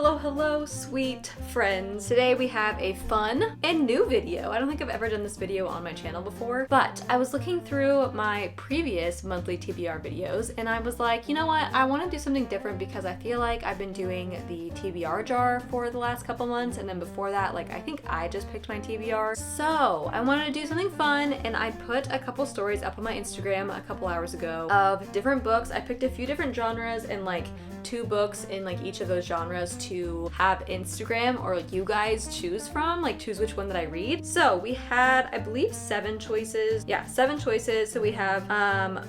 Hello, sweet friends. Today we have a fun and new video. I don't think I've ever done this video on my channel before, but I was looking through my previous monthly TBR videos and I was like, you know what? I want to do something different because I feel like I've been doing the TBR jar for the last couple months, and then before that, like, I think I just picked my TBR. So I wanted to do something fun, and I put a couple stories up on my Instagram a couple hours ago of different books. I picked a few different genres and like 2 books in like each of those genres to have Instagram or like you guys choose from, like choose which one that I read. So we had, I believe, 7 choices. Yeah, 7 choices. So we have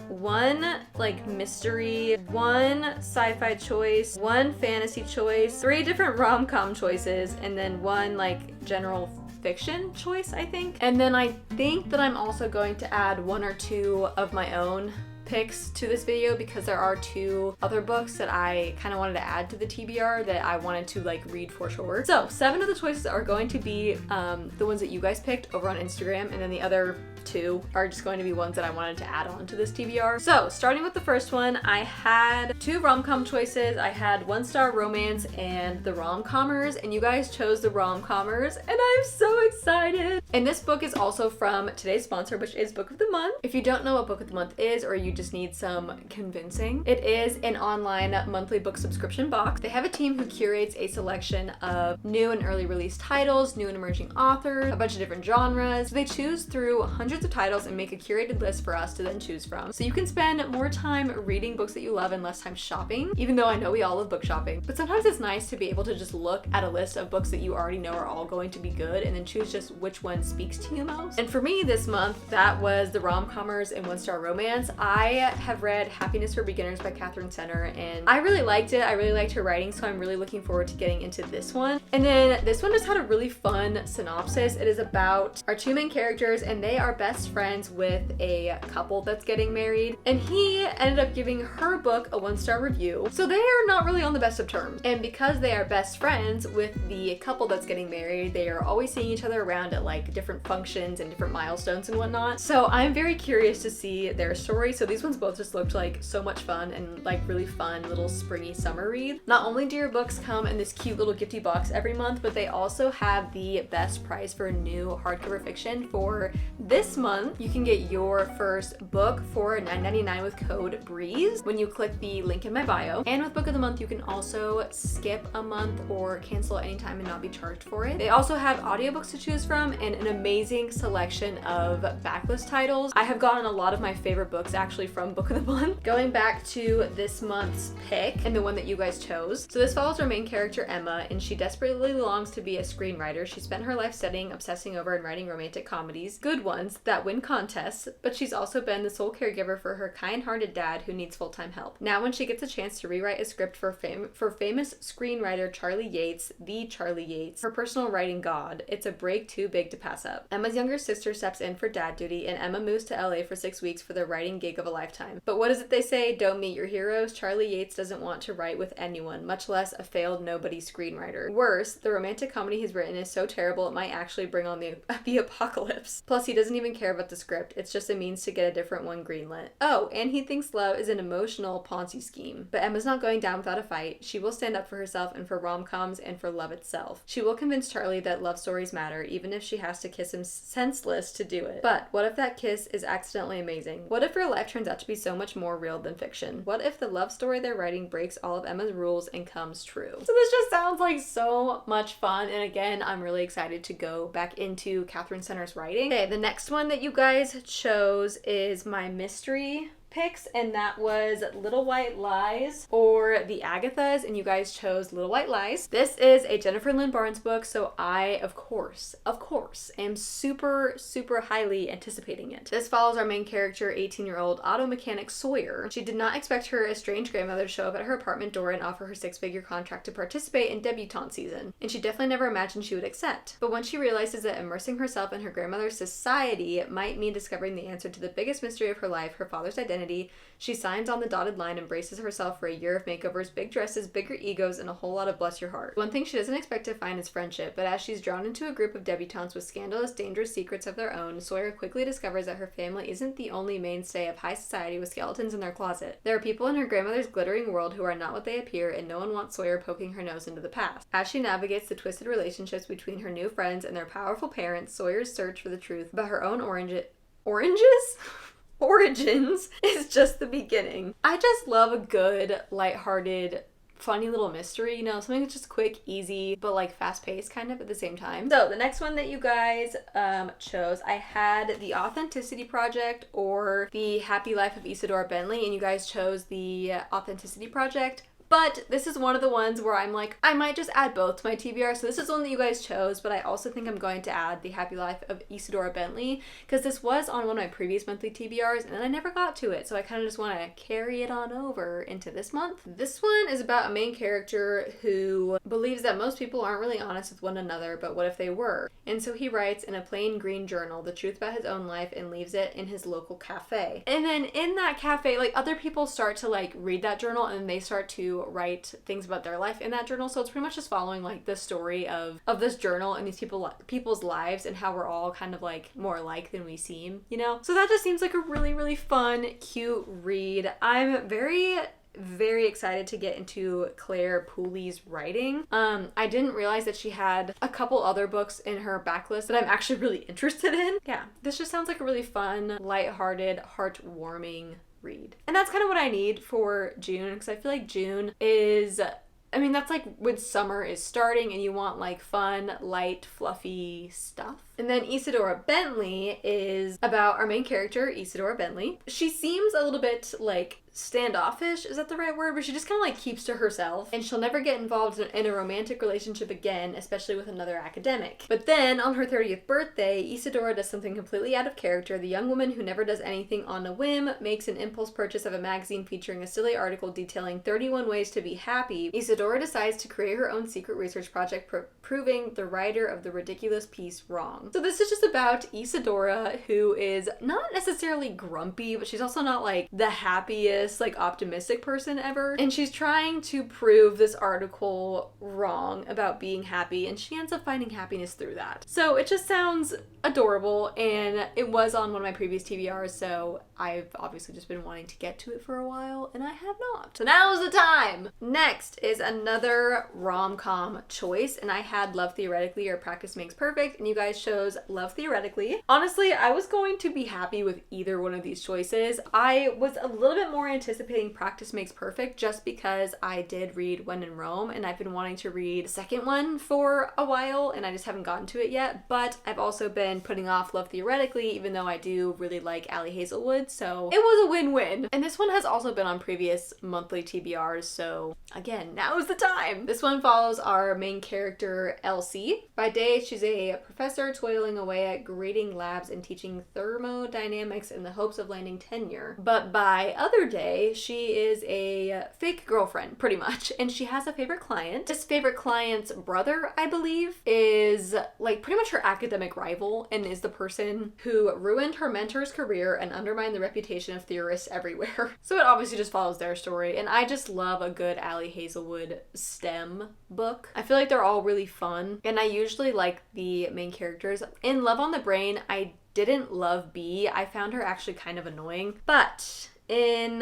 1 like mystery, 1 sci-fi choice, 1 fantasy choice, 3 different rom-com choices, and then 1 like general fiction choice, I think. And then I think that I'm also going to add 1 or 2 of my own picks to this video because there are 2 other books that I kind of wanted to add to the TBR that I wanted to like read for sure. So 7 of the choices are going to be the ones that you guys picked over on Instagram, and then the other 2 are just going to be ones that I wanted to add on to this TBR. So starting with the first one, I had 2 rom-com choices. I had 1-star romance and the rom-commers, and you guys chose the rom-commers, and I'm so excited. And this book is also from today's sponsor, which is Book of the Month. If you don't know what Book of the Month is, or you just need some convincing, it is an online monthly book subscription box. They have a team who curates a selection of new and early release titles, new and emerging authors, a bunch of different genres. So they choose through hundreds of titles and make a curated list for us to then choose from. So you can spend more time reading books that you love and less time shopping, even though I know we all love book shopping. But sometimes it's nice to be able to just look at a list of books that you already know are all going to be good and then choose just which one speaks to you most. And for me this month, that was the rom-commers and 1-star romance. I have read Happiness for Beginners by Catherine Senner, and I really liked it. I really liked her writing, so I'm really looking forward to getting into this one. And then this one just had a really fun synopsis. It is about our 2 main characters, and they are best friends with a couple that's getting married, and he ended up giving her book a 1-star review. So they are not really on the best of terms. And because they are best friends with the couple that's getting married, they are always seeing each other around at like different functions and different milestones and whatnot. So I'm very curious to see their story. So these ones both just looked like so much fun and like really fun little springy summer read. Not only do your books come in this cute little gifty box every month, but they also have the best price for new hardcover fiction for this month. You can get your first book for $9.99 with code BREEZE when you click the link in my bio. And with Book of the Month, you can also skip a month or cancel at any time and not be charged for it. They also have audiobooks to choose from and an amazing selection of backlist titles. I have gotten a lot of my favorite books actually from Book of the Month. Going back to this month's pick and the one that you guys chose. So this follows our main character Emma, and she desperately longs to be a screenwriter. She spent her life studying, obsessing over, and writing romantic comedies, good ones that win contests, but she's also been the sole caregiver for her kind-hearted dad who needs full-time help. Now when she gets a chance to rewrite a script for famous screenwriter Charlie Yates, the Charlie Yates, her personal writing god, it's a break too big to pass up. Emma's younger sister steps in for dad duty, and Emma moves to LA for 6 weeks for the writing gig of a lifetime. But what is it they say? Don't meet your heroes. Charlie Yates doesn't want to write with anyone, much less a failed nobody screenwriter. Worse, the romantic comedy he's written is so terrible it might actually bring on the apocalypse. Plus, he doesn't even care about the script. It's just a means to get a different one greenlit. Oh, and he thinks love is an emotional Ponzi scheme. But Emma's not going down without a fight. She will stand up for herself and for rom-coms and for love itself. She will convince Charlie that love stories matter, even if she has to kiss him senseless to do it. But what if that kiss is accidentally amazing? What if real life turns out to be so much more real than fiction? What if the love story they're writing breaks all of Emma's rules and comes true? So this just sounds like so much fun, and again, I'm really excited to go back into Catherine Senner's writing. Okay, the next one that you guys chose is my mystery picks, and that was Little White Lies or The Agathas, and you guys chose Little White Lies. This is a Jennifer Lynn Barnes book, so I, of course, am super highly anticipating it. This follows our main character, 18-year-old auto mechanic Sawyer. She did not expect her estranged grandmother to show up at her apartment door and offer her 6-figure contract to participate in debutante season, and she definitely never imagined she would accept. But when she realizes that immersing herself in her grandmother's society might mean discovering the answer to the biggest mystery of her life, her father's identity, identity, she signs on the dotted line and braces herself for a year of makeovers, big dresses, bigger egos, and a whole lot of bless your heart. One thing she doesn't expect to find is friendship, but as she's drawn into a group of debutantes with scandalous, dangerous secrets of their own, Sawyer quickly discovers that her family isn't the only mainstay of high society with skeletons in their closet. There are people in her grandmother's glittering world who are not what they appear, and no one wants Sawyer poking her nose into the past. As she navigates the twisted relationships between her new friends and their powerful parents, Sawyer's search for the truth about her own origins is just the beginning. I just love a good, lighthearted, funny little mystery, you know, something that's just quick, easy, but like fast-paced kind of at the same time. So the next one that you guys chose, I had The Authenticity Project or The Happy Life of Isadora Bentley, and you guys chose The Authenticity Project. But this is one of the ones where I'm like, I might just add both to my TBR. So this is one that you guys chose, but I also think I'm going to add The Happy Life of Isadora Bentley because this was on one of my previous monthly TBRs and then I never got to it. So I kind of just want to carry it on over into this month. This one is about a main character who believes that most people aren't really honest with one another, but what if they were? And so he writes in a plain green journal the truth about his own life and leaves it in his local cafe. And then in that cafe, like other people start to like read that journal and they start to write things about their life in that journal. So it's pretty much just following like the story of this journal and these people's lives and how we're all kind of like more alike than we seem, you know? So that just seems like a really, really fun, cute read. I'm very excited to get into Claire Pooley's writing. I didn't realize that she had a couple other books in her backlist that I'm actually really interested in. Yeah, this just sounds like a really fun, lighthearted, heartwarming read. And that's kind of what I need for June, because I feel like June is, I mean, that's like when summer is starting and you want like fun, light, fluffy stuff. And then Isadora Bentley is about our main character, Isadora Bentley. She seems a little bit like standoffish, is that the right word? But she just kind of like keeps to herself and she'll never get involved in a romantic relationship again, especially with another academic. But then on her 30th birthday, Isadora does something completely out of character. The young woman who never does anything on a whim makes an impulse purchase of a magazine featuring a silly article detailing 31 ways to be happy. Isadora decides to create her own secret research project proving the writer of the ridiculous piece wrong. So this is just about Isadora, who is not necessarily grumpy, but she's also not like the happiest, like optimistic person ever. And she's trying to prove this article wrong about being happy, and she ends up finding happiness through that. So it just sounds adorable, and it was on one of my previous TBRs, so I've obviously just been wanting to get to it for a while, and I have not. So now's the time! Next is another rom-com choice, and I had Love Theoretically or Practice Makes Perfect, and you guys chose Love Theoretically. Honestly, I was going to be happy with either one of these choices. I was a little bit more anticipating Practice Makes Perfect just because I did read When in Rome, and I've been wanting to read the second one for a while, and I just haven't gotten to it yet, but I've also been putting off Love Theoretically, even though I do really like Allie Hazelwood, so it was a win-win. And this one has also been on previous monthly TBRs, so again, now is the time! This one follows our main character, Elsie. By day, she's a professor toiling away at grading labs and teaching thermodynamics in the hopes of landing tenure. But by other day, she is a fake girlfriend, pretty much, and she has a favorite client. This favorite client's brother, I believe, is like pretty much her academic rival and is the person who ruined her mentor's career and undermined the reputation of theorists everywhere. So it obviously just follows their story, and I just love a good Allie Hazelwood STEM book. I feel like they're all really fun, and I usually like the main characters. In Love on the Brain, I didn't love Bea. I found her actually kind of annoying, but in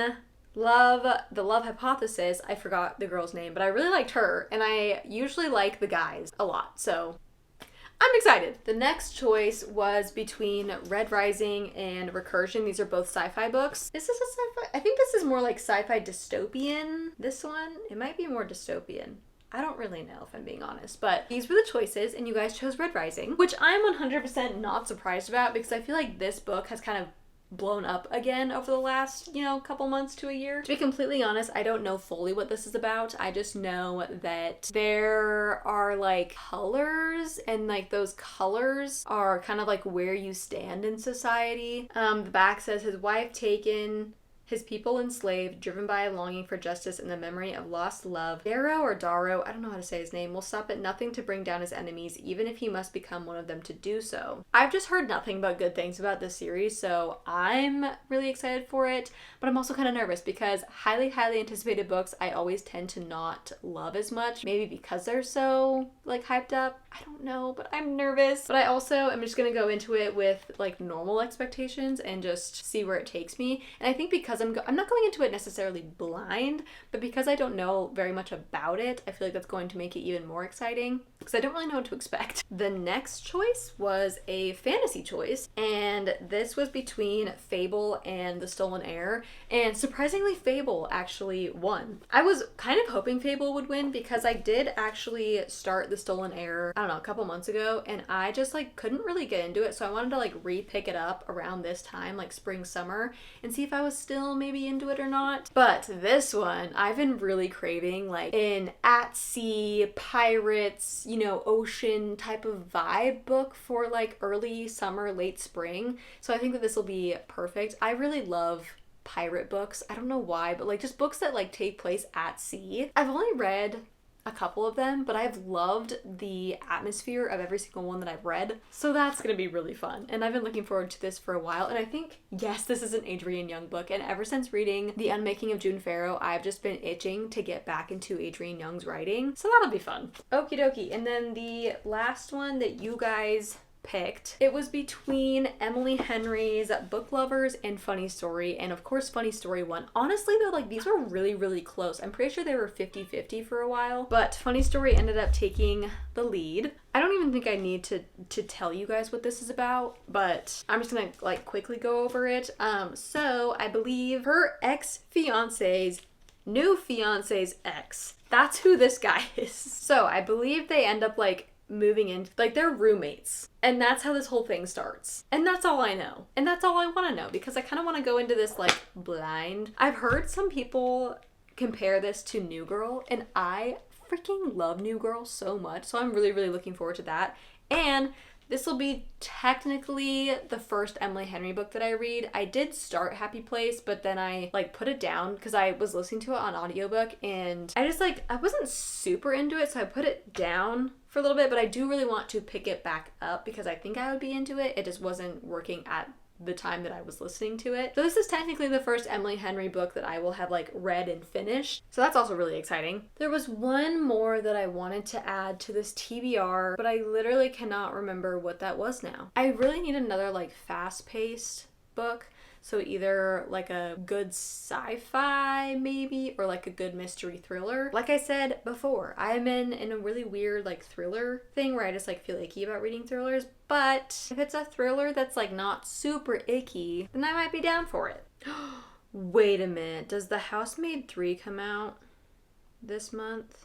the Love Hypothesis, I forgot the girl's name, but I really liked her, and I usually like the guys a lot, so I'm excited. The next choice was between Red Rising and Recursion. These are both sci-fi books. This is a sci-fi, I think this is more like sci-fi dystopian. This one, it might be more dystopian. I don't really know if I'm being honest, but these were the choices and you guys chose Red Rising, which I'm 100% not surprised about because I feel like this book has kind of blown up again over the last, couple months to a year. To be completely honest, I don't know fully what this is about. I just know that there are like colors and like those colors are kind of like where you stand in society. The back says his wife taken His people enslaved, driven by a longing for justice and the memory of lost love, Darrow, I don't know how to say his name, will stop at nothing to bring down his enemies, even if he must become one of them to do so. I've just heard nothing but good things about this series, so I'm really excited for it, but I'm also kind of nervous because highly anticipated books I always tend to not love as much, maybe because they're so like hyped up. I don't know, but I'm nervous. But I also am just gonna go into it with like normal expectations and just see where it takes me. And I think because I'm not going into it necessarily blind, but because I don't know very much about it, I feel like that's going to make it even more exciting because I don't really know what to expect. The next choice was a fantasy choice, and this was between Fable and The Stolen Heir, and surprisingly Fable actually won. I was kind of hoping Fable would win because I did actually start The Stolen Heir, I don't know, a couple months ago, and I just like couldn't really get into it, so I wanted to like re-pick it up around this time, like spring, summer, and see if I was still maybe into it or not. But this one, I've been really craving like an at-sea, pirates, you know, ocean type of vibe book for like early summer, late spring. So I think that this will be perfect. I really love pirate books. I don't know why, but like just books that like take place at sea. I've only read a couple of them, but I've loved the atmosphere of every single one that I've read. So that's gonna be really fun. And I've been looking forward to this for a while. And I think, yes, this is an Adrienne Young book. And ever since reading The Unmaking of June TBR, I've just been itching to get back into Adrienne Young's writing. So that'll be fun. Okie dokie. And then the last one that you guys picked, it was between Emily Henry's Book Lovers and Funny Story, and of course Funny Story won. Honestly though, like these were really close. I'm pretty sure they were 50-50 for a while, but Funny Story ended up taking the lead. I don't even think I need to tell you guys what this is about, but I'm just gonna like quickly go over it. So I believe her ex-fiance's new fiance's ex, that's who this guy is. So I believe they end up like moving in, like they're roommates, and that's how this whole thing starts. And that's all I know, and that's all I want to know, because I kind of want to go into this like blind. I've heard some people compare this to New Girl, and I freaking love New Girl so much, so I'm really looking forward to that. And this will be technically the first Emily Henry book that I read. I did start Happy Place, but then I like put it down because I was listening to it on audiobook, and I just like, I wasn't super into it, so I put it down for a little bit, but I do really want to pick it back up because I think I would be into it. It just wasn't working at the time that I was listening to it. So this is technically the first Emily Henry book that I will have like read and finished. So that's also really exciting. There was one more that I wanted to add to this TBR, but I literally cannot remember what that was now. I really need another like fast-paced book. So either like a good sci-fi maybe, or like a good mystery thriller. Like I said before, I'm in a really weird like thriller thing where I just like feel icky about reading thrillers. But if it's a thriller that's like not super icky, then I might be down for it. Wait a minute, does The Housemaid 3 come out this month?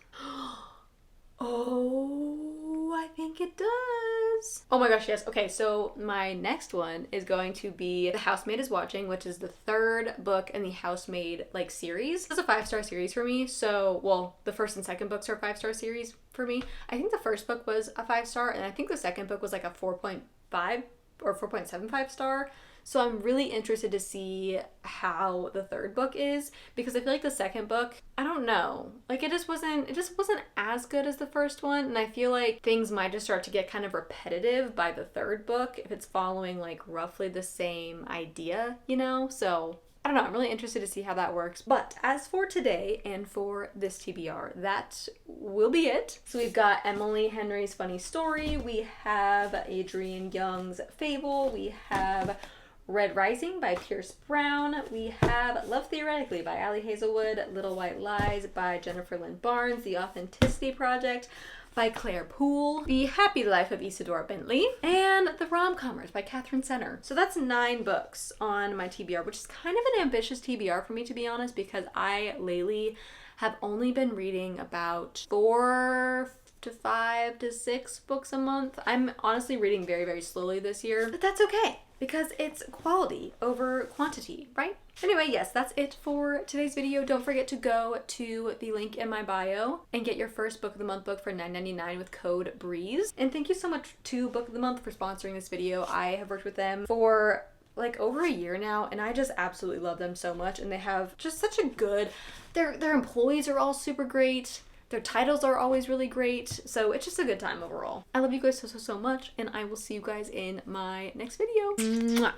Oh, I think it does. Oh my gosh, yes. Okay, so my next one is going to be The Housemaid is Watching, which is the third book in the Housemaid like series. It's a 5-star series for me. So, well, the first and second books are 5-star series for me. I think the first book was a 5-star, and I think the second book was like a 4.5 or 4.75 star. So I'm really interested to see how the third book is, because I feel like the second book, I don't know, like it just wasn't as good as the first one, and I feel like things might just start to get kind of repetitive by the third book if it's following like roughly the same idea, you know? So I don't know, I'm really interested to see how that works. But as for today and for this TBR, that will be it. So we've got Emily Henry's Funny Story, we have Adrienne Young's Fable, we have Red Rising by Pierce Brown, we have Love Theoretically by Ali Hazelwood, Little White Lies by Jennifer Lynn Barnes, The Authenticity Project by Claire Poole, The Happy Life of Isadora Bentley, and The Rom-Comers by Catherine Senner. So that's 9 books on my TBR, which is kind of an ambitious TBR for me, to be honest, because I lately have only been reading about 4 to 5 to 6 books a month. I'm honestly reading very slowly this year, but that's okay, because it's quality over quantity, right? Anyway, yes, that's it for today's video. Don't forget to go to the link in my bio and get your first Book of the Month book for $9.99 with code BREEZE. And thank you so much to Book of the Month for sponsoring this video. I have worked with them for like over a year now, and I just absolutely love them so much, and they have just such a good, their employees are all super great. Their titles are always really great, so it's just a good time overall. I love you guys so much, and I will see you guys in my next video. Mwah.